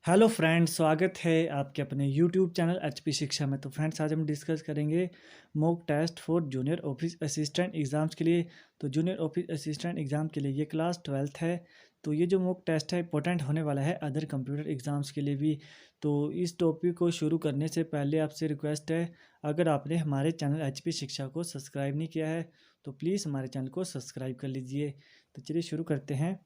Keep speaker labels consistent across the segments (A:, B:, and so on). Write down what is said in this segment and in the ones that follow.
A: Hello friends, स्वागत है आपके अपने यूट्यूब चैनल एचपी शिक्षा में। तो फ्रेंड्स, आज हम डिस्कस करेंगे mock test for junior office assistant exams के लिए। तो जूनियर ऑफिस असिस्टेंट एग्ज़ाम के लिए ये क्लास 12th है। तो ये जो मॉक टेस्ट है इंपॉर्टेंट होने वाला है अदर कंप्यूटर एग्ज़ाम्स के लिए भी। तो इस टॉपिक को शुरू करने से पहले आपसे रिक्वेस्ट है, अगर आपने हमारे चैनल एचपी शिक्षा को सब्सक्राइब नहीं किया है तो प्लीज़ हमारे चैनल को सब्सक्राइब कर लीजिए। तो चलिए शुरू करते हैं।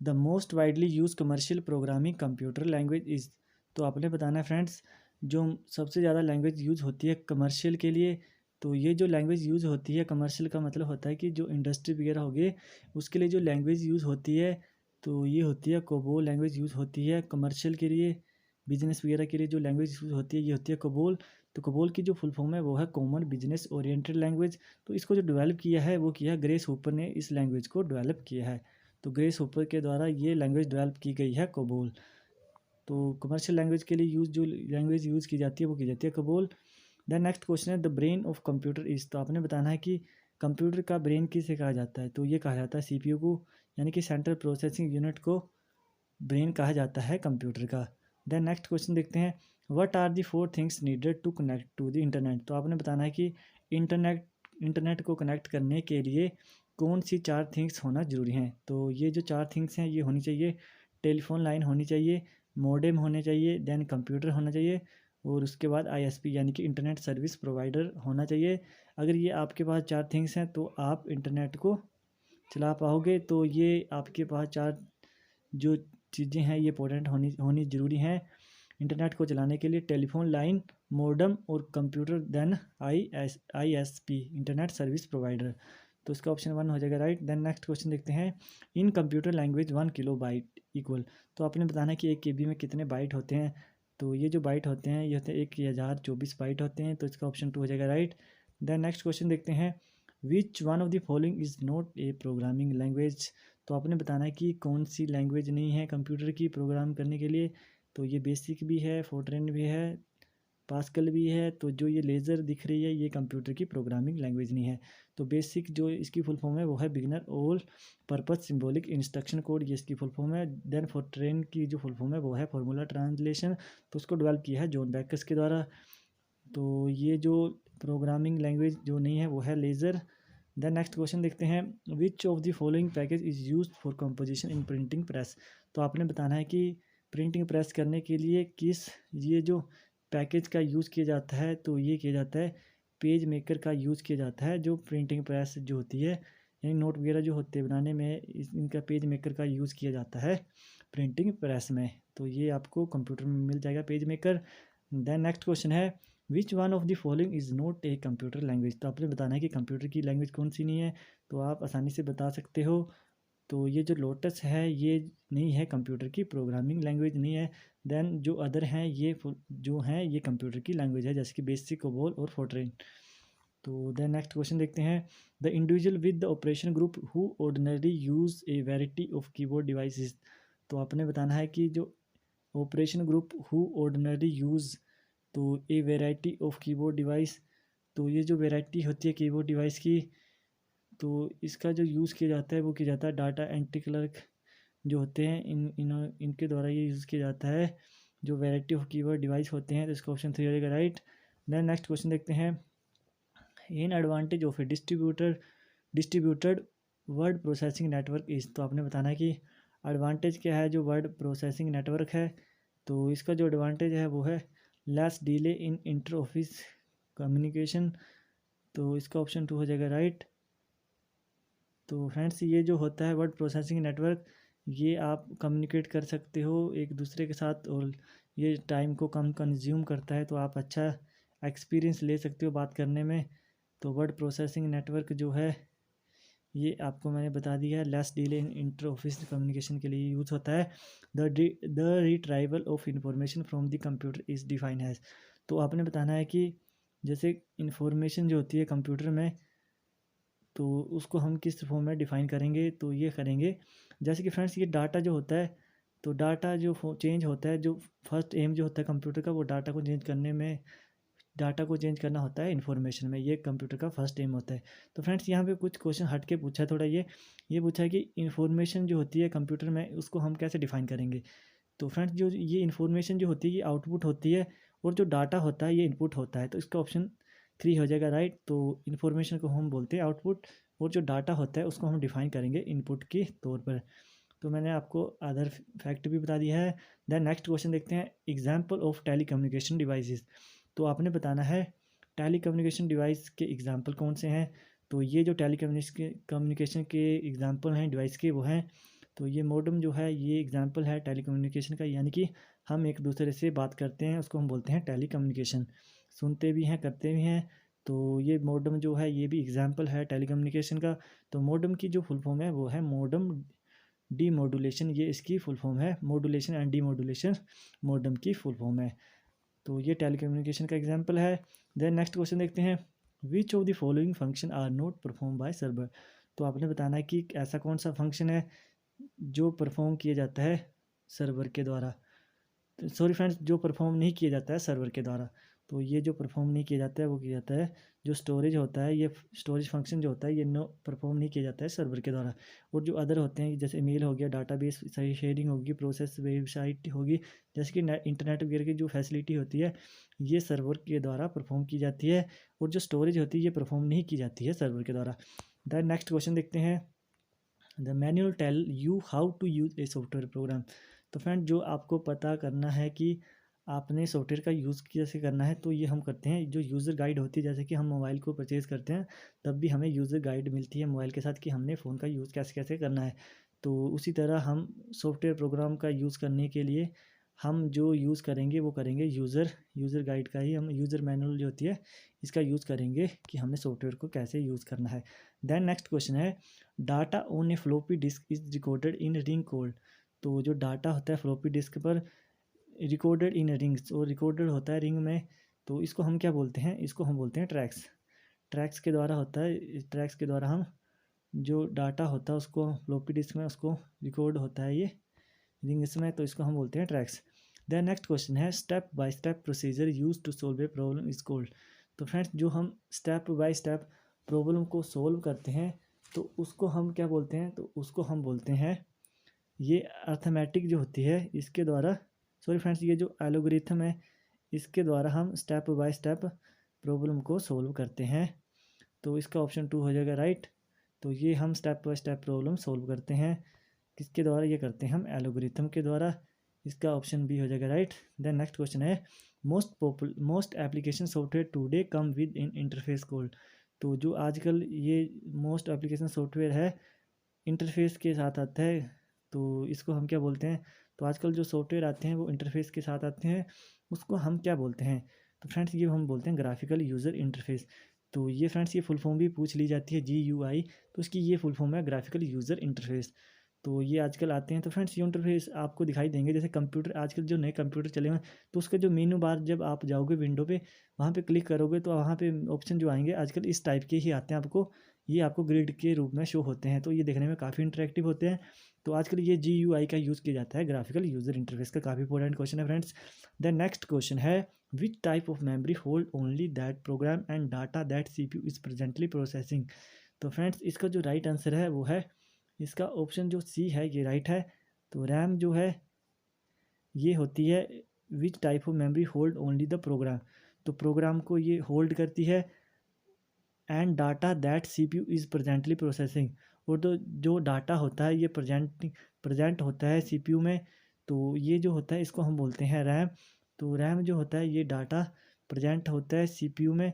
A: The most widely use commercial programming computer language is. तो आपने बताना है फ्रेंड्स, जो सबसे ज़्यादा लैंग्वेज यूज़ होती है कमर्शियल के लिए। तो ये जो लैंग्वेज यूज़ होती है कमर्शियल का मतलब होता है कि जो इंडस्ट्री वगैरह हो गए उसके लिए जो लैंग्वेज यूज़ होती है, तो ये होती है कोबोल लैंग्वेज यूज़ होती है कमर्शियल के लिए। बिजनेस वगैरह के लिए जो लैंग्वेज यूज़ होती है ये होती है कोबोल। तो कोबोल की जो फुल फॉर्म है वो है कॉमन बिजनेस ओरिएंटेड लैंग्वेज। तो इसको जो डेवलप किया है वो किया ग्रेस हूपर ने, इस लैंग्वेज को डेवलप किया है। तो ग्रेस हूपर के द्वारा ये लैंग्वेज डेवलप की गई है कोबोल। तो कमर्शियल लैंग्वेज के लिए जो लैंग्वेज यूज़ की जाती है वो की जाती है कोबोल। देन नेक्स्ट क्वेश्चन है the brain of computer is. तो आपने बताना है कि कंप्यूटर का ब्रेन किसे कहा जाता है। तो ये कहा जाता है सीपीयू को, यानी कि सेंट्रल प्रोसेसिंग यूनिट को ब्रेन कहा जाता है कंप्यूटर का। देन नेक्स्ट क्वेश्चन देखते हैं, what are the four things needed to connect to the internet. तो आपने बताना है कि इंटरनेट इंटरनेट को कनेक्ट करने के लिए कौन सी चार थिंग्स होना ज़रूरी हैं। तो ये जो चार थिंग्स हैं ये होनी चाहिए, टेलीफोन लाइन होनी चाहिए, मॉडेम होने चाहिए, देन कंप्यूटर होना चाहिए, और उसके बाद आईएसपी यानी कि इंटरनेट सर्विस प्रोवाइडर होना चाहिए। अगर ये आपके पास चार थिंग्स हैं तो आप इंटरनेट को चला पाओगे। तो ये आपके पास चार जो चीज़ें हैं ये इंपॉर्टेंट होनी होनी ज़रूरी हैं इंटरनेट को चलाने के लिए, टेलीफोन लाइन, मॉडेम और computer, then ISP internet service provider. तो इसका ऑप्शन 1 हो जाएगा राइट। देन नेक्स्ट क्वेश्चन देखते हैं, इन कंप्यूटर लैंग्वेज 1 किलोबाइट इक्वल। तो आपने बताना है कि 1 KB में कितने बाइट होते हैं। तो ये जो बाइट होते हैं ये होते हैं 1024 बाइट होते हैं। तो इसका ऑप्शन 2 हो जाएगा राइट। देन नेक्स्ट क्वेश्चन देखते हैं, विच one of the following is not A programming language. तो आपने बताना है कि कौन सी लैंग्वेज नहीं है कंप्यूटर की प्रोग्राम करने के लिए। तो ये बेसिक भी है, फोर्ट्रेन भी है, पास्कल भी है। तो जो ये लेज़र दिख रही है ये कंप्यूटर की प्रोग्रामिंग लैंग्वेज नहीं है। तो बेसिक जो इसकी फुल फॉर्म है वो है beginner all purpose symbolic instruction code, ये इसकी फुल फॉर्म है। देन फोर्ट्रेन की जो फुल फॉर्म है वो है फार्मूला ट्रांसलेशन। तो उसको डेवलप किया है जॉन बैकस के द्वारा। तो ये जो प्रोग्रामिंग लैंग्वेज जो नहीं है वो है लेज़र। देन नेक्स्ट क्वेश्चन देखते हैं, which of the following package is use for composition in printing press. तो आपने बताना है कि प्रिंटिंग प्रेस करने के लिए किस ये जो पैकेज का यूज़ किया जाता है। तो ये किया जाता है पेज मेकर का यूज़ किया जाता है। जो प्रिंटिंग प्रेस जो होती है यानी नोट वगैरह जो होते हैं बनाने में इनका पेज मेकर का यूज़ किया जाता है प्रिंटिंग प्रेस में। तो ये आपको कंप्यूटर में मिल जाएगा page maker. Then next question है, which one of the following is not a computer language. तो आपने बताना है कि कंप्यूटर की लैंग्वेज कौन सी नहीं है। तो आप आसानी से बता सकते हो। तो ये जो लोटस है ये नहीं है कंप्यूटर की प्रोग्रामिंग लैंग्वेज नहीं है। देन जो अदर हैं ये जो हैं ये कंप्यूटर की लैंग्वेज है, जैसे कि बेसिक, कोबोल और फोर्ट्रेन। तो देन नेक्स्ट क्वेश्चन देखते हैं, the individual with the operation group who ordinary use a variety of keyboard devices. तो आपने बताना है कि जो operation group who ordinary use, तो a variety of keyboard device. तो ये जो वैरायटी होती है कीबोर्ड डिवाइस की, तो इसका जो यूज़ किया जाता है वो किया जाता है डाटा एंट्री क्लर्क जो होते हैं इनके द्वारा ये यूज़ किया जाता है जो वैरायटी ऑफ कीबोर्ड डिवाइस होते हैं। तो इसका ऑप्शन 3 हो जाएगा राइट। देन नेक्स्ट क्वेश्चन देखते हैं, in advantage of a distributed word processing network is. तो आपने बताना है कि एडवांटेज क्या है जो वर्ड प्रोसेसिंग नेटवर्क है। तो इसका जो एडवांटेज है वो है less delay in inter office communication. तो इसका ऑप्शन 2 हो जाएगा राइट। तो फ्रेंड्स, ये जो होता है वर्ड प्रोसेसिंग नेटवर्क, ये आप कम्युनिकेट कर सकते हो एक दूसरे के साथ, और ये टाइम को कम कंज्यूम करता है। तो आप अच्छा एक्सपीरियंस ले सकते हो बात करने में। तो वर्ड प्रोसेसिंग नेटवर्क जो है ये आपको मैंने बता दिया है, less delay in inter office communication के लिए यूज़ होता है। The retrieval of information from the computer is define has. तो आपने बताना है कि जैसे इंफॉर्मेशन जो होती है कंप्यूटर में, तो उसको हम किस फॉर्म में डिफ़ाइन करेंगे। तो ये करेंगे जैसे कि फ्रेंड्स, ये डाटा जो होता है, तो डाटा जो चेंज होता है, जो फर्स्ट एम जो होता है कंप्यूटर का वो डाटा को चेंज करने में, डाटा को चेंज करना होता है इन्फॉर्मेशन में, ये कंप्यूटर का फर्स्ट एम होता है। तो फ्रेंड्स, यहाँ पे कुछ क्वेश्चन हट के पूछा है थोड़ा, ये पूछा है कि इन्फॉर्मेशन जो होती है कंप्यूटर में उसको हम कैसे डिफ़ाइन करेंगे। तो फ्रेंड्स जो ये इन्फॉर्मेशन जो होती है ये आउटपुट होती है और जो डाटा होता है ये इनपुट होता है। तो इसका ऑप्शन 3 हो जाएगा राइट। तो इन्फॉर्मेशन को हम बोलते हैं आउटपुट और जो डाटा होता है उसको हम डिफाइन करेंगे इनपुट के तौर पर। तो मैंने आपको अदर फैक्ट भी बता दिया है। देन नेक्स्ट क्वेश्चन देखते हैं, example of telecommunication devices. तो आपने बताना है टेली कम्युनिकेशन डिवाइस के एग्जाम्पल कौन से हैं। तो ये जो टेली कम्युनिकेशन के एग्जाम्पल हैं डिवाइस के वो हैं, तो ये मॉडेम जो है ये एग्जाम्पल है टेली कम्युनिकेशन का, यानी कि हम एक दूसरे से बात करते हैं उसको हम बोलते हैं टेली कम्युनिकेशन, सुनते भी हैं करते भी हैं। तो ये मॉडेम जो है ये भी एग्जाम्पल है टेली कम्युनिकेशन का। तो मॉडेम की जो फुल फॉर्म है वो है मॉडेम डीमॉड्यूलेशन, ये इसकी फुल फॉर्म है, मॉड्यूलेशन एंड डीमॉड्यूलेशन मॉडेम की फुल फॉर्म है। तो ये टेलीकम्युनिकेशन का एग्जांपल है। देन नेक्स्ट क्वेश्चन देखते हैं, which of the following function are not perform by server. तो आपने बताना है कि ऐसा कौन सा फंक्शन है जो परफॉर्म किया जाता है सर्वर के द्वारा, सॉरी फ्रेंड्स, जो परफॉर्म नहीं किया जाता है सर्वर के द्वारा। तो ये जो परफॉर्म नहीं किया जाता है वो किया जाता है जो स्टोरेज होता है, ये स्टोरेज फंक्शन जो होता है ये नो परफॉर्म नहीं किया जाता है सर्वर के द्वारा। और जो अदर होते हैं जैसे मेल हो गया, डाटाबेस सही शेयरिंग होगी, प्रोसेस वेबसाइट होगी, जैसे कि इंटरनेट वगैरह की जो फैसिलिटी होती है ये सर्वर के द्वारा परफॉर्म की जाती है। और जो स्टोरेज होती है ये परफॉर्म नहीं की जाती है सर्वर के द्वारा। दैन नेक्स्ट क्वेश्चन देखते हैं, the manual tell you how to use a software program. तो फ्रेंड जो आपको पता करना है कि आपने सॉफ्टवेयर का यूज़ कैसे करना है, तो ये हम करते हैं जो यूज़र गाइड होती है, जैसे कि हम मोबाइल को परचेज़ करते हैं तब भी हमें यूज़र गाइड मिलती है मोबाइल के साथ कि हमने फ़ोन का यूज़ कैसे कैसे करना है। तो उसी तरह हम सॉफ्टवेयर प्रोग्राम का यूज़ करने के लिए हम जो यूज़ करेंगे वो करेंगे यूज़र गाइड का ही, हम यूज़र मैनुअल जो होती है इसका यूज़ करेंगे कि हमने सॉफ्टवेयर को कैसे यूज़ करना है। देन नेक्स्ट क्वेश्चन है, data on A floppy disk is recorded in ring code. तो जो डाटा होता है फ्लॉपी डिस्क पर रिकॉर्डेड इन रिंग्स, और रिकॉर्डेड होता है रिंग में, तो इसको हम क्या बोलते हैं, इसको हम बोलते हैं ट्रैक्स। ट्रैक्स के द्वारा होता है, ट्रैक्स के द्वारा हम जो डाटा होता है उसको फ्लॉपी डिस्क में उसको रिकॉर्ड होता है ये रिंग्स में, तो इसको हम बोलते हैं ट्रैक्स। देन नेक्स्ट क्वेश्चन है, step by step procedure use to solve a problem is called. तो फ्रेंड्स जो हम स्टेप बाय स्टेप प्रॉब्लम को सोल्व करते हैं तो उसको हम क्या बोलते हैं, तो उसको हम बोलते हैं, ये अर्थमेटिक जो होती है इसके द्वारा, सॉरी फ्रेंड्स ये जो एल्गोरिथम है इसके द्वारा हम स्टेप बाय स्टेप प्रॉब्लम को सोल्व करते हैं। तो इसका ऑप्शन 2 हो जाएगा राइट। तो ये हम step by step problem solve करते हैं किसके द्वारा, ये करते हैं हम एल्गोरिथम के द्वारा। इसका ऑप्शन बी हो जाएगा राइट। देन नेक्स्ट क्वेश्चन है, most application software today come with in interface code. तो जो आजकल ये मोस्ट एप्लीकेशन सॉफ्टवेयर है इंटरफेस के साथ आता है, तो इसको हम क्या बोलते हैं। तो आजकल जो सॉफ्टवेयर आते हैं वो इंटरफेस के साथ आते हैं, उसको हम क्या बोलते हैं। तो फ्रेंड्स ये हम बोलते हैं ग्राफिकल यूज़र इंटरफेस। तो ये फ्रेंड्स ये फुल फॉर्म भी पूछ ली जाती है GUI, तो इसकी ये फुल फॉर्म है ग्राफिकल यूज़र इंटरफेस। तो ये आजकल आते हैं, तो फ्रेंड्स ये इंटरफेस आपको दिखाई देंगे जैसे कंप्यूटर, आजकल जो नए कंप्यूटर चले हुए हैं तो उसका जो मेनू बार जब आप जाओगे विंडो पे वहाँ पे क्लिक करोगे तो वहाँ पे ऑप्शन जो आएंगे आजकल इस टाइप के ही आते हैं आपको, ये आपको ग्रिड के रूप में शो होते हैं, तो ये देखने में काफ़ी इंटरेक्टिव होते हैं। तो आजकल ये GUI का यूज़ किया जाता है ग्राफिकल यूज़र इंटरफेस का, काफ़ी इंपॉर्टेंट क्वेश्चन है फ्रेंड्स। देन नेक्स्ट क्वेश्चन है, which type of memory hold only that program and data that CPU is presently processing. तो फ्रेंड्स इसका जो राइट आंसर है वो है इसका ऑप्शन जो सी है ये राइट है। तो रैम जो है ये होती है which type of memory hold only the program, तो प्रोग्राम को ये होल्ड करती है, and data that CPU is presently processing, और तो जो डाटा होता है ये प्रेजेंट होता है CPU में, तो ये जो होता है इसको हम बोलते हैं रैम। तो रैम जो होता है ये डाटा प्रेजेंट होता है CPU में,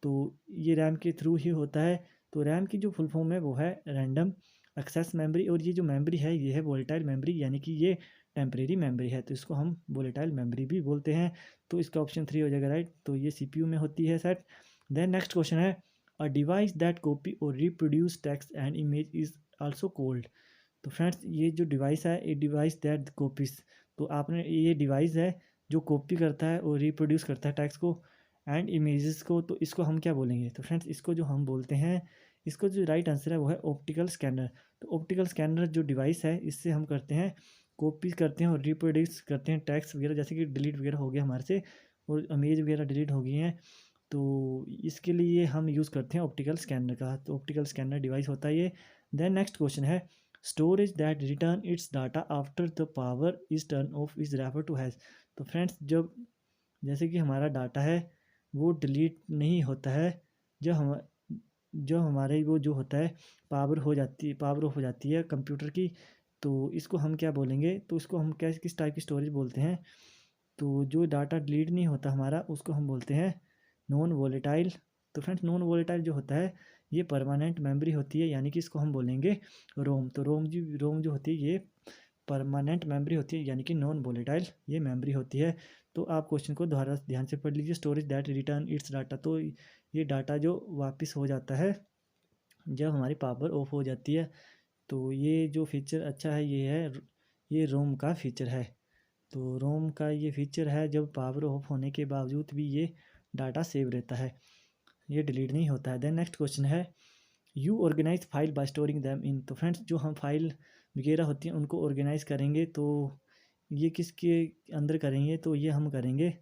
A: तो ये रैम के थ्रू ही होता है। तो रैम की जो फुल फॉर्म है वो है रैंडम एक्सेस मेमोरी, और ये जो मेमोरी है ये है वोलेटाइल मेमोरी, यानी कि ये टेम्परेरी मेमोरी है, तो इसको हम वोलेटाइल मेमोरी भी बोलते हैं। तो इसका ऑप्शन 3 हो जाएगा राइट, तो ये CPU में होती है सेट। देन नेक्स्ट क्वेश्चन है, अ डिवाइस दैट कॉपी और reproduce text and image is also called. तो फ्रेंड्स ये जो डिवाइस है ये डिवाइस दैट कॉपीज, तो आपने ये डिवाइस है जो कॉपी करता है और रिप्रोड्यूस करता है टेक्स्ट को एंड इमेजेस को, तो इसको हम क्या बोलेंगे। तो फ्रेंड्स इसको जो हम बोलते हैं, इसको जो राइट आंसर है वो है ऑप्टिकल स्कैनर। तो ऑप्टिकल स्कैनर जो डिवाइस है इससे हम करते हैं कॉपी करते हैं और रिप्रोड्यूस करते हैं टेक्स्ट वगैरह, जैसे कि डिलीट वगैरह हो गया हमारे से और इमेज वगैरह डिलीट हो गई हैं, तो इसके लिए हम यूज़ करते हैं ऑप्टिकल स्कैनर का। तो ऑप्टिकल स्कैनर डिवाइस होता है ये। देन नेक्स्ट क्वेश्चन है, storage that return its data after the power is turn off is refer to has. तो फ्रेंड्स जब जैसे कि हमारा डाटा है वो डिलीट नहीं होता है जब हम जो हमारे वो जो होता है पावर ऑफ हो जाती है कंप्यूटर की। तो इसको हम क्या बोलेंगे, तो इसको हम क्या किस टाइप की स्टोरेज बोलते हैं। तो जो डाटा डिलीट नहीं होता हमारा उसको हम बोलते हैं नॉन वोलेटाइल। तो फ्रेंड्स नॉन वोलेटाइल जो होता है ये परमानेंट मेमोरी होती है, यानी कि इसको हम बोलेंगे रोम। तो रोम जो होती है ये परमानेंट मेमोरी होती है, यानी कि नॉन वोलेटाइल ये मेमोरी होती है। तो आप क्वेश्चन को दोबारा ध्यान से पढ़ लीजिए। Storage that return its data, तो ये डाटा जो वापस हो जाता है जब हमारी पावर ऑफ हो जाती है। तो ये जो फीचर अच्छा है ये रोम का फीचर है। तो रोम का ये फीचर है जब पावर ऑफ होने के बावजूद भी ये डाटा सेव रहता है, ये डिलीट नहीं होता है। देन नेक्स्ट क्वेश्चन है you organise file by storing them in. तो फ्रेंड्स जो हम फाइल वगैरह होती हैं उनको ऑर्गेनाइज करेंगे तो ये किसके अंदर करेंगे, तो ये हम करेंगे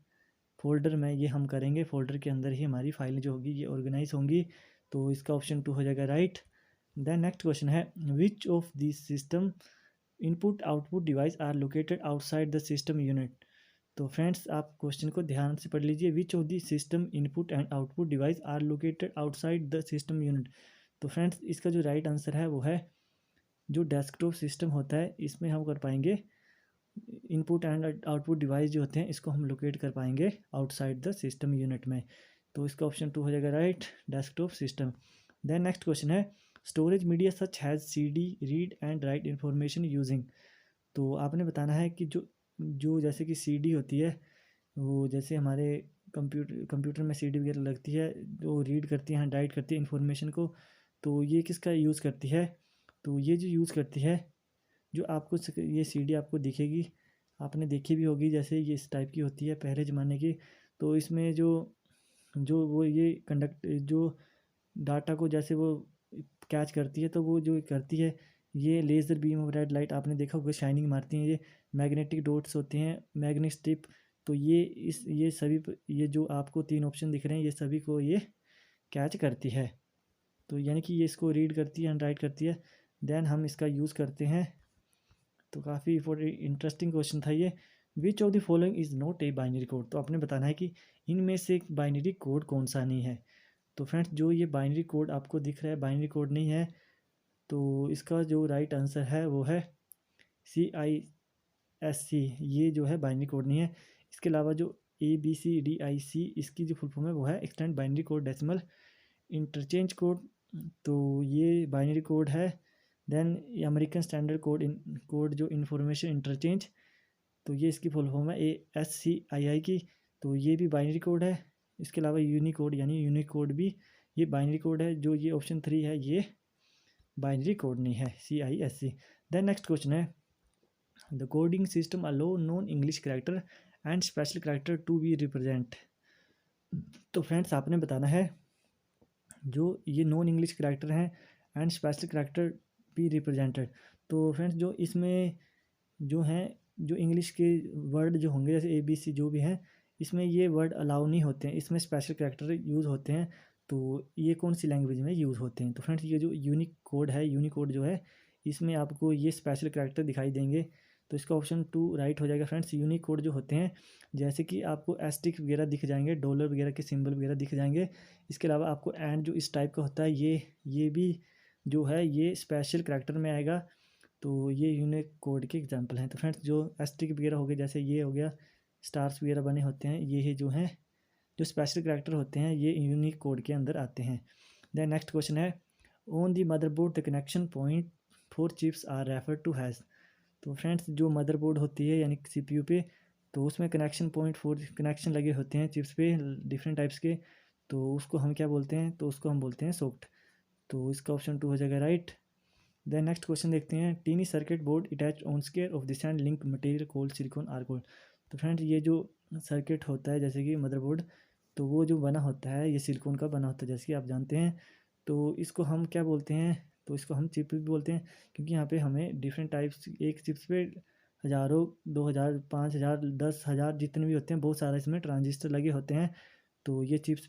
A: फोल्डर में, ये हम करेंगे फोल्डर के अंदर ही हमारी फाइल जो होगी ये ऑर्गेनाइज होंगी। तो इसका ऑप्शन 2 हो जाएगा राइट। देन नेक्स्ट क्वेश्चन है which of this system input output device are located outside the system unit. तो फ्रेंड्स आप क्वेश्चन को ध्यान से पढ़ लीजिए। Which of the system input and output device are located outside the system unit. तो friends इसका जो राइट आंसर है वो है जो डेस्कटॉप सिस्टम होता है इसमें हम कर पाएंगे इनपुट एंड आउटपुट डिवाइस जो होते हैं इसको हम लोकेट कर पाएंगे आउटसाइड द सिस्टम यूनिट में। तो इसका ऑप्शन 2 हो जाएगा right, desktop system. Then next question है storage media such has CD read and write information using. तो आपने बताना है कि जो जो जैसे कि CD होती है वो जैसे हमारे कंप्यूटर में CD वगैरह लगती है जो रीड करती है राइट करती है इन्फॉर्मेशन को। तो ये किसका यूज़ करती है, तो ये जो यूज़ करती है जो आपको ये CD आपको दिखेगी, आपने देखी भी होगी, जैसे ये इस टाइप की होती है पहले ज़माने की। तो इसमें जो जो वो ये कंडक्ट जो डाटा को जैसे वो कैच करती है तो वो जो करती है ये laser beam of red light आपने देखा होगा शाइनिंग मारती हैं, ये मैग्नेटिक डॉट्स होते हैं मैग्नेट स्ट्रिप। तो ये सभी ये जो आपको 3 ऑप्शन दिख रहे हैं ये सभी को ये कैच करती है। तो यानी कि ये इसको रीड करती है एंड राइट करती है, देन हम इसका यूज़ करते हैं। तो काफ़ी इंटरेस्टिंग क्वेश्चन था ये। विच of the following is not a binary code. तो आपने बताना है कि इनमें से एक बाइनरी कोड कौन सा नहीं है। तो फ्रेंड्स जो ये बाइनरी कोड आपको दिख रहा है बाइनरी कोड नहीं है। तो इसका जो राइट आंसर है वो है CISC, ये जो है बाइनरी कोड नहीं है। इसके अलावा जो ABCDIC इसकी जो फुल फॉर्म है वो है extend binary code decimal interchange code. तो ये बाइनरी कोड है। देन अमेरिकन स्टैंडर्ड कोड जो इंफॉर्मेशन इंटरचेंज, तो ये इसकी फुल फॉर्म है ASCII की। तो ये भी बाइनरी कोड है। इसके अलावा यूनिकोड यानी यूनिक कोड भी ये बाइनरी कोड है। जो ये ऑप्शन 3 है ये बाइनरी कोड नहीं है CISC। देन नेक्स्ट क्वेश्चन है the coding system allow non English character and special character to be represent. तो फ्रेंड्स आपने बताना है जो ये नॉन इंग्लिश कैरेक्टर हैं and special character be represented. तो फ्रेंड्स जो इसमें जो हैं जो इंग्लिश के वर्ड जो होंगे जैसे ABC जो भी हैं इसमें ये वर्ड अलाउ नहीं होते हैं, इसमें स्पेशल कैरेक्टर यूज़ होते हैं। तो ये कौन सी लैंग्वेज में यूज़ होते हैं, तो फ्रेंड्स ये जो यूनिक कोड है यूनिकोड जो है इसमें आपको ये स्पेशल कैरेक्टर दिखाई देंगे। तो इसका ऑप्शन 2 राइट हो जाएगा। फ्रेंड्स यूनिक कोड जो होते हैं जैसे कि आपको एस्टिक वगैरह दिख जाएंगे, डॉलर वगैरह के सिंबल वगैरह दिख जाएंगे। इसके अलावा आपको एंड जो इस टाइप का होता है ये भी जो है ये स्पेशल कैरेक्टर में आएगा। तो ये यूनिक कोड के एग्जांपल हैं। तो फ्रेंड्स जो एस्ट्रिक वगैरह हो गए जैसे ये हो गया स्टार्स वगैरह बने होते हैं ये जो हैं जो स्पेशल कैरेक्टर होते हैं ये यूनिक कोड के अंदर आते हैं। देन नेक्स्ट क्वेश्चन है on the motherboard the connection point for chips are refer to has. तो फ्रेंड्स जो मदरबोर्ड होती है यानी CPU पे तो उसमें कनेक्शन पॉइंट फॉर कनेक्शन लगे होते हैं चिप्स पे डिफरेंट टाइप्स के। तो उसको हम क्या बोलते हैं, तो उसको हम बोलते हैं सॉकेट। तो इसका ऑप्शन 2 हो जाएगा राइट। देन नेक्स्ट क्वेश्चन देखते हैं tiny circuit board attach on square of this and link material called silicon are gold. तो फ्रेंड्स ये जो सर्किट होता है जैसे कि मदरबोर्ड तो वो जो बना होता है ये सिलिकॉन का बना होता है जैसे कि आप जानते हैं। तो इसको हम क्या बोलते हैं, तो इसको हम चिप भी बोलते हैं क्योंकि यहाँ पे हमें डिफरेंट टाइप्स एक चिप्स पे हज़ारों 2000 5000 10,000 जितने भी होते हैं बहुत सारा इसमें ट्रांजिस्टर लगे होते हैं। तो ये चिप्स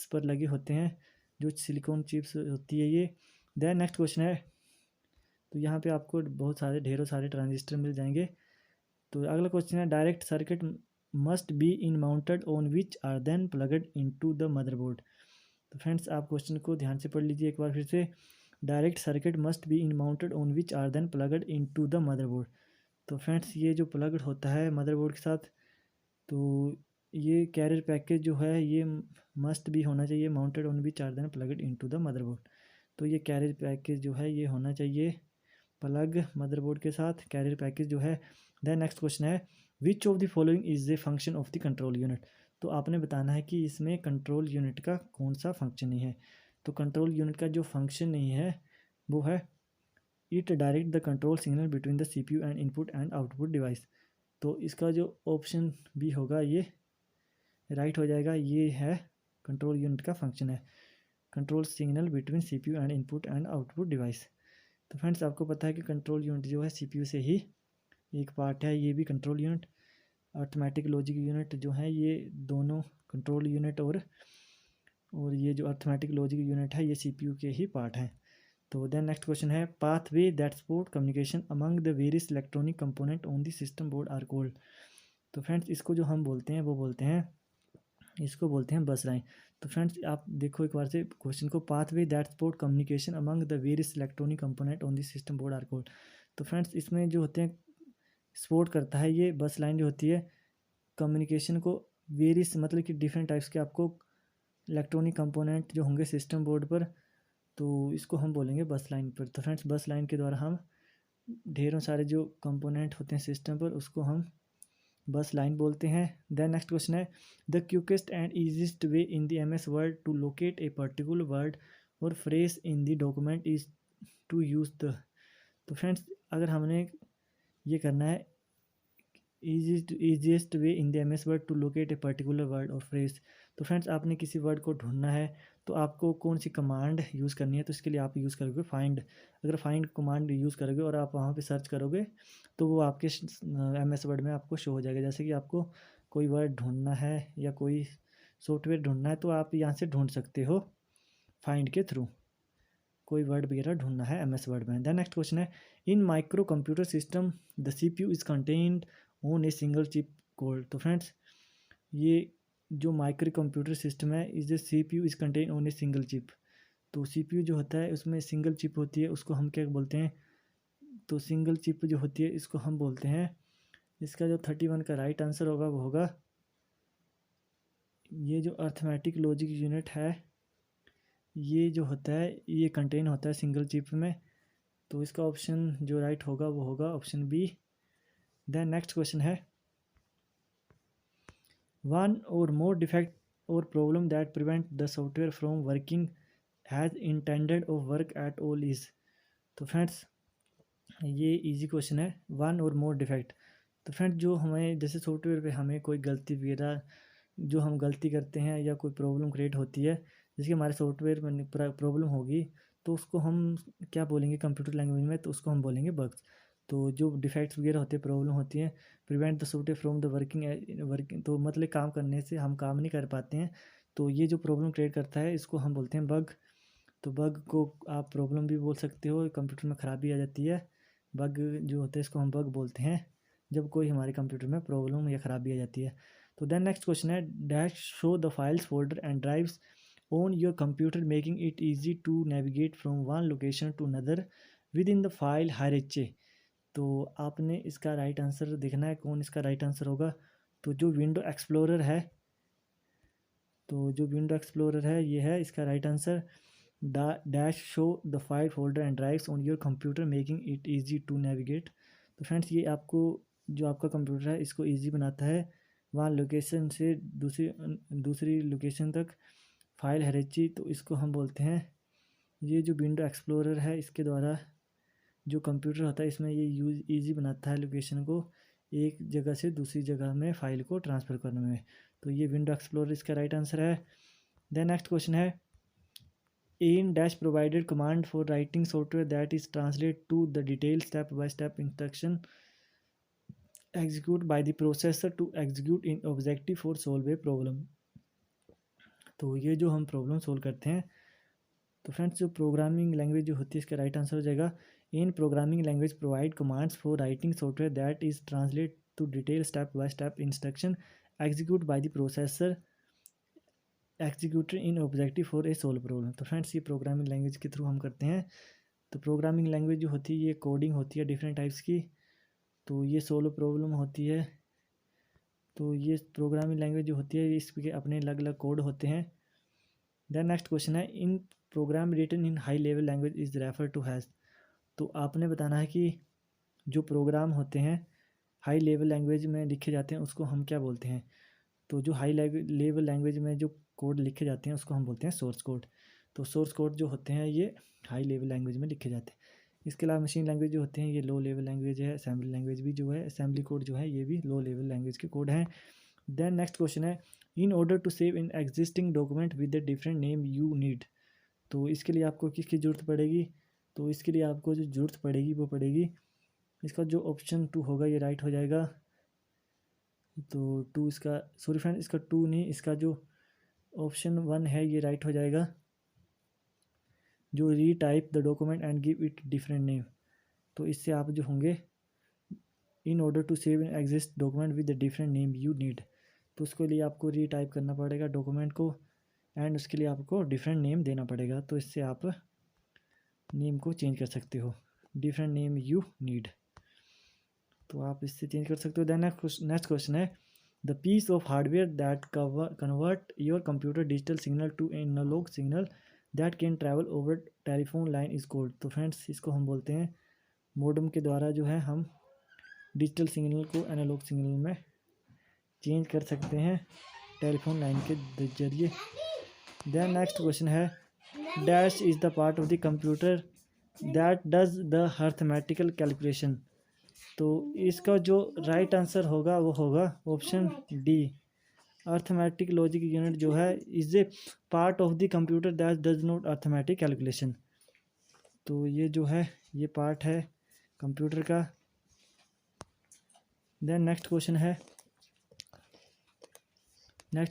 A: पर लगे होते हैं जो सिलिकॉन चिप्स होती है ये। देन नेक्स्ट क्वेश्चन है तो यहाँ पे आपको बहुत सारे ढेरों सारे ट्रांजिस्टर मिल जाएंगे। तो अगला क्वेश्चन है direct circuit must be in mounted on which are then plugged into the motherboard. तो फ्रेंड्स आप क्वेश्चन को ध्यान से पढ़ लीजिए एक बार फिर से। Direct circuit must be in mounted on which are then plugged into the motherboard. तो फ्रेंड्स ये जो प्लगड होता है मदरबोर्ड के साथ, तो ये कैरियर पैकेज जो है ये मस्ट भी होना चाहिए mounted on which are then plugged into the motherboard. तो ये कैरियर पैकेज जो है ये होना चाहिए प्लग मदरबोर्ड के साथ, कैरियर पैकेज जो है। देन नेक्स्ट क्वेश्चन है which of the following is a function of the control unit. तो आपने बताना है कि इसमें कंट्रोल यूनिट का कौन सा फंक्शन नहीं है। तो कंट्रोल यूनिट का जो फंक्शन नहीं है वो है it direct the control signal between the CPU and input and output device. तो इसका जो ऑप्शन बी होगा ये राइट हो जाएगा, ये है कंट्रोल यूनिट का फंक्शन है, control signal between CPU and input and output device. तो फ्रेंड्स आपको पता है कि कंट्रोल यूनिट जो है CPU से ही एक पार्ट है, ये भी control unit. Arithmetic logic unit जो है ये दोनों कंट्रोल यूनिट और ये जो अर्थमेटिक लॉजिक यूनिट है ये CPU के ही पार्ट हैं। तो देन नेक्स्ट क्वेश्चन है pathway that support communication among the various electronic component on the system board are called. तो फ्रेंड्स इसको जो हम बोलते हैं वो बोलते हैं, इसको बोलते हैं बस लाइन। तो फ्रेंड्स आप देखो एक बार से क्वेश्चन को, pathway that support communication among the various electronic component on the system board are called. तो फ्रेंड्स इसमें जो होते हैं सपोर्ट करता है ये बस लाइन जो होती है कम्युनिकेशन को वेरियस मतलब कि डिफरेंट टाइप्स के आपको इलेक्ट्रॉनिक कंपोनेंट जो होंगे सिस्टम बोर्ड पर, तो इसको हम बोलेंगे बस लाइन पर। तो फ्रेंड्स बस लाइन के द्वारा हम ढेरों सारे जो कंपोनेंट होते हैं सिस्टम पर उसको हम बस लाइन बोलते हैं। देन नेक्स्ट क्वेश्चन है the quickest and easiest way in the MS word to locate a particular word और phrase in the document is to use the. तो फ्रेंड्स अगर हमने ये करना है easiest way in the MS word to locate a particular word और phrase, तो friends आपने किसी वर्ड को ढूंढना है तो आपको कौन सी कमांड यूज़ करनी है। तो इसके लिए आप यूज़ करोगे फाइंड। अगर फाइंड कमांड यूज़ करोगे और आप वहाँ पे सर्च करोगे तो वो आपके MS वर्ड में आपको शो हो जाएगा। जैसे कि आपको कोई वर्ड ढूंढना है या कोई सॉफ्टवेयर ढूंढना है तो आप यहाँ से ढूंढ सकते हो फाइंड के थ्रू, कोई वर्ड वगैरह ढूंढना है MS वर्ड में। देन नेक्स्ट क्वेश्चन है in micro computer system the CPU is contained on a single chip code. तो फ्रेंड्स ये जो माइक्रो कंप्यूटर सिस्टम है is CPU is contain on a single chip. तो CPU जो होता है उसमें सिंगल चिप होती है, उसको हम क्या बोलते हैं, तो सिंगल चिप जो होती है इसको हम बोलते हैं, इसका जो 31 का राइट आंसर होगा वो होगा ये जो अर्थमेटिक लॉजिक यूनिट है ये जो होता है ये कंटेन होता है सिंगल चिप में। तो इसका ऑप्शन जो राइट होगा वो होगा option B. Then next question है one or more defect or problem that prevent the software from working has intended of work at all is. तो फ्रेंड्स ये इजी क्वेश्चन है, वन और मोर डिफेक्ट। तो friends जो हमें जैसे software पे हमें कोई गलती वगैरह जो हम गलती करते हैं या कोई प्रॉब्लम क्रिएट होती है जिसकी हमारे सॉफ्टवेयर में प्रॉब्लम होगी तो उसको हम क्या बोलेंगे कंप्यूटर लैंग्वेज में, तो उसको हम बोलेंगे बग्स। तो जो डिफेक्ट्स वगैरह होते हैं प्रॉब्लम होती है prevent the software from the working तो मतलब काम करने से हम काम नहीं कर पाते हैं, तो ये जो प्रॉब्लम क्रिएट करता है इसको हम बोलते हैं बग। तो बग को आप प्रॉब्लम भी बोल सकते हो, कंप्यूटर में ख़राबी आ जाती है, बग जो होता है इसको हम बग बोलते हैं जब कोई हमारे कंप्यूटर में प्रॉब्लम या ख़राबी आ जाती है। तो देन नेक्स्ट क्वेश्चन है dash show the files folder and drives on your computer making it easy to navigate from one location to another within the file hierarchy. तो आपने इसका राइट आंसर देखना है कौन इसका राइट आंसर होगा। तो जो विंडो एक्सप्लोरर है, तो जो विंडो एक्सप्लोरर है ये है इसका right answer. Dash show the file folder and drives on your computer making it easy to navigate. तो फ्रेंड्स ये आपको जो आपका कंप्यूटर है इसको ईजी बनाता है वहाँ लोकेशन से दूसरी लोकेशन तक फाइल हायरार्ची। तो इसको हम बोलते हैं ये जो विंडो एक्सप्लोरर है इसके द्वारा जो कंप्यूटर होता है इसमें ये ईजी बनाता है लोकेशन को एक जगह से दूसरी जगह में फ़ाइल को ट्रांसफ़र करने में। तो ये विंडो एक्सप्लोरर इसका राइट आंसर है। देन नेक्स्ट क्वेश्चन है in dash provided command for writing software that is translate to the detailed step by step instruction execute by the processor to execute in objective for solve a problem। तो ये जो हम problem solve करते हैं तो friends जो programming language जो होती है इसका राइट आंसर हो जाएगा in programming language provide commands for writing software that is translate to detail step by step instruction execute by the processor executed in objective for a solve problem. तो friends ये programming language के through हम करते हैं। तो programming language जो होती है ये कोडिंग होती है डिफरेंट टाइप्स की, तो ये सोल्व प्रॉब्लम होती है। तो ये प्रोग्रामिंग लैंग्वेज जो होती है इसके अपने अलग अलग कोड होते हैं। देन नेक्स्ट क्वेश्चन है in program written in high level language is refer to has. तो आपने बताना है कि जो प्रोग्राम होते हैं हाई लेवल लैंग्वेज में लिखे जाते हैं उसको हम क्या बोलते हैं। तो जो हाई लेवल लैंग्वेज में जो कोड लिखे जाते हैं उसको हम बोलते हैं सोर्स कोड। तो सोर्स कोड जो होते हैं ये हाई लेवल लैंग्वेज में लिखे जाते हैं। इसके अलावा मशीन लैंग्वेज जो होते हैं ये लो लेवल लैंग्वेज है। असेंबली लैंग्वेज भी जो है असेंबली कोड जो है ये भी लो लेवल लैंग्वेज के कोड हैं। देन नेक्स्ट क्वेश्चन है in order to save in existing document with the different name you need. तो इसके लिए आपको किसकी ज़रूरत पड़ेगी। तो इसके लिए आपको जो ज़रूरत पड़ेगी वो पड़ेगी इसका जो ऑप्शन 2 होगा ये राइट हो जाएगा। तो 2 इसका सॉरी फ्रेंड इसका 2 नहीं, इसका जो ऑप्शन 1 है ये राइट हो जाएगा, जो retype the document and give it different name. तो इससे आप जो होंगे in order to save in exist document with the different name you need. तो उसके लिए आपको रीटाइप करना पड़ेगा डॉक्यूमेंट को एंड उसके लिए आपको डिफरेंट नेम देना पड़ेगा। तो इससे आप नेम को चेंज कर सकते हो, डिफरेंट नेम यू नीड, तो आप इससे चेंज कर सकते हो। देन नेक्स्ट क्वेश्चन है the piece of hardware that convert your computer digital signal to analogue signal that can travel over telephone line is called. तो फ्रेंड्स इसको हम बोलते हैं मॉडेम के द्वारा जो है हम डिजिटल सिग्नल को एनालॉग सिग्नल में चेंज कर सकते हैं टेलीफोन लाइन के जरिए। देन नेक्स्ट क्वेश्चन है dash is the part of the computer that does the arithmetical calculation. तो इसका जो राइट आंसर होगा वो होगा option D, arithmetic logic unit जो है is a part of the computer that does not arithmetic calculation. तो ये जो है ये पार्ट है कंप्यूटर का। देन नेक्स्ट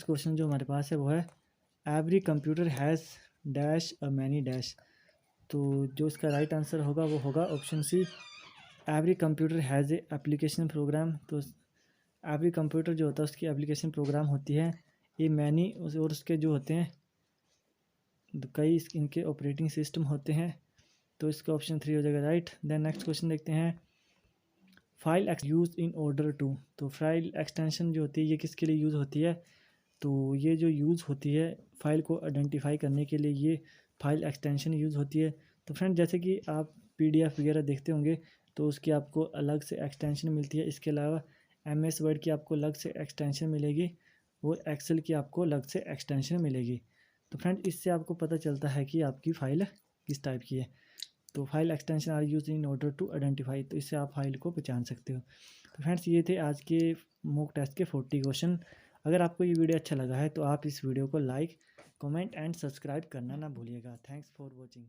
A: क्वेश्चन जो हमारे पास है वो है every computer has dash a many dash. तो जो इसका राइट आंसर होगा वो होगा option C, every computer has a application program. तो एवरी कंप्यूटर जो होता है उसकी एप्लीकेशन प्रोग्राम होती है, ये मैनी और उसके जो होते हैं कई इनके ऑपरेटिंग सिस्टम होते हैं। तो इसका ऑप्शन 3 हो जाएगा राइट। देन नेक्स्ट क्वेश्चन देखते हैं file use in order to. तो फाइल एक्सटेंशन जो होती है ये किसके लिए यूज़ होती है। तो ये जो यूज़ होती है फाइल को आइडेंटिफाई करने के लिए ये फाइल एक्सटेंशन यूज़ होती है। तो फ्रेंड जैसे कि आप PDF वगैरह देखते होंगे तो उसकी आपको अलग से एक्सटेंशन मिलती है। इसके अलावा MS वर्ड की आपको अलग से एक्सटेंशन मिलेगी और एक्सेल की आपको अलग से एक्सटेंशन मिलेगी। तो फ्रेंड इससे आपको पता चलता है कि आपकी फ़ाइल किस टाइप की है। तो file extension are use in order to identify, तो इससे आप फाइल को पहचान सकते हो। तो फ्रेंड्स ये थे आज के मॉक टेस्ट के 40 क्वेश्चन। अगर आपको ये वीडियो अच्छा लगा है तो आप इस वीडियो को लाइक कमेंट एंड सब्सक्राइब करना ना भूलिएगा। Thanks for watching.